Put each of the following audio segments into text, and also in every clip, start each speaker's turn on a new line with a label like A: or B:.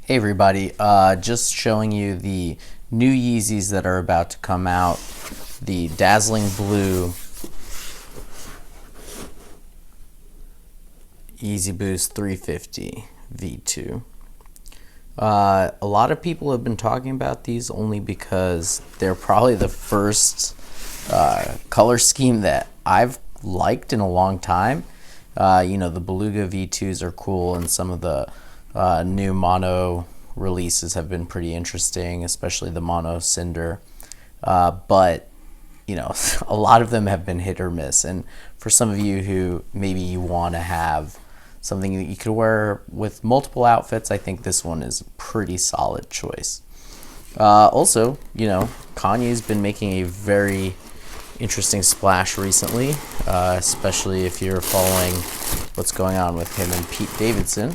A: Hey everybody, just showing you the new Yeezys that are about to come out. The Dazzling Blue Yeezy Boost 350 V2. A lot of people have been talking about these only because they're probably the first color scheme that I've liked in a long time. The Beluga V2s are cool, and some of the new mono releases have been pretty interesting, especially the mono Cinder. But a lot of them have been hit or miss. And for some of you who maybe you want to have something that you could wear with multiple outfits, I think this one is a pretty solid choice. Also, Kanye's been making a very interesting splash recently, especially if you're following what's going on with him and Pete Davidson.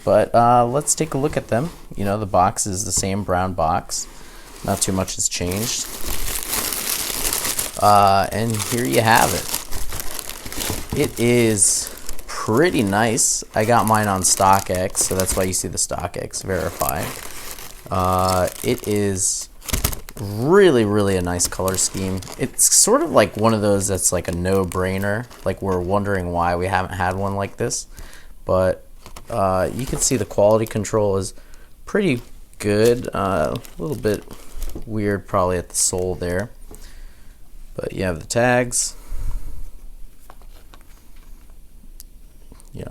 A: But let's take a look at them. The box is the same brown box. Not too much has changed. And here you have it. It is pretty nice. I got mine on StockX, so that's why you see the StockX verified. It is really, really a nice color scheme. It's sort of like one of those that's like a no-brainer. Like, we're wondering why we haven't had one like this. But you can see the quality control is pretty good. A little bit weird probably at the sole there. But you have the tags.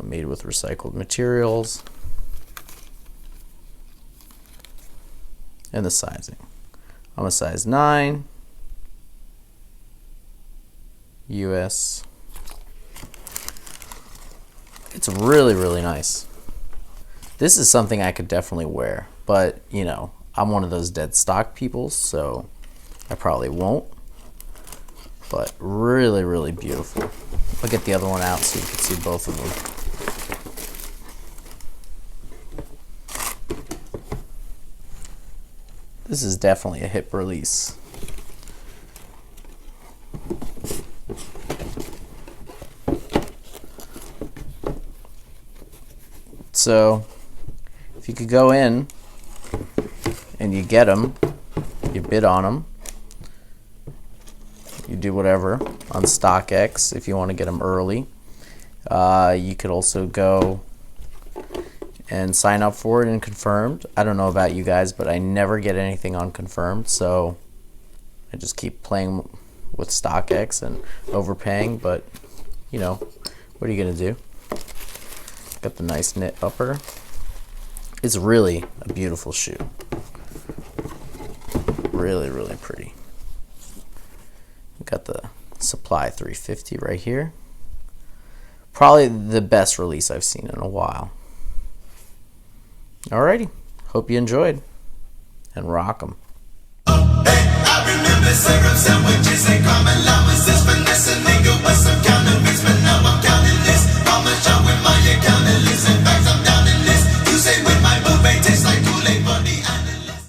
A: Made with recycled materials. And the sizing. I'm a size 9. US. It's really, really nice. This is something I could definitely wear, but I'm one of those dead stock people, so I probably won't. But really, really beautiful. I'll get the other one out so you can see both of them. This is definitely a hip release. So, if you could go in and you get them, you bid on them, you do whatever on StockX if you want to get them early. You could also go and sign up for it and confirmed. I don't know about you guys, but I never get anything on confirmed, so I just keep playing with StockX and overpaying, but what are you gonna do? Got the nice knit upper. It's really a beautiful shoe. Really, really pretty. Got the Supply 350 right here. Probably the best release I've seen in a while. Alrighty, hope you enjoyed, and rock 'em.
B: Hey, I remember syrup sandwiches and common allowance is for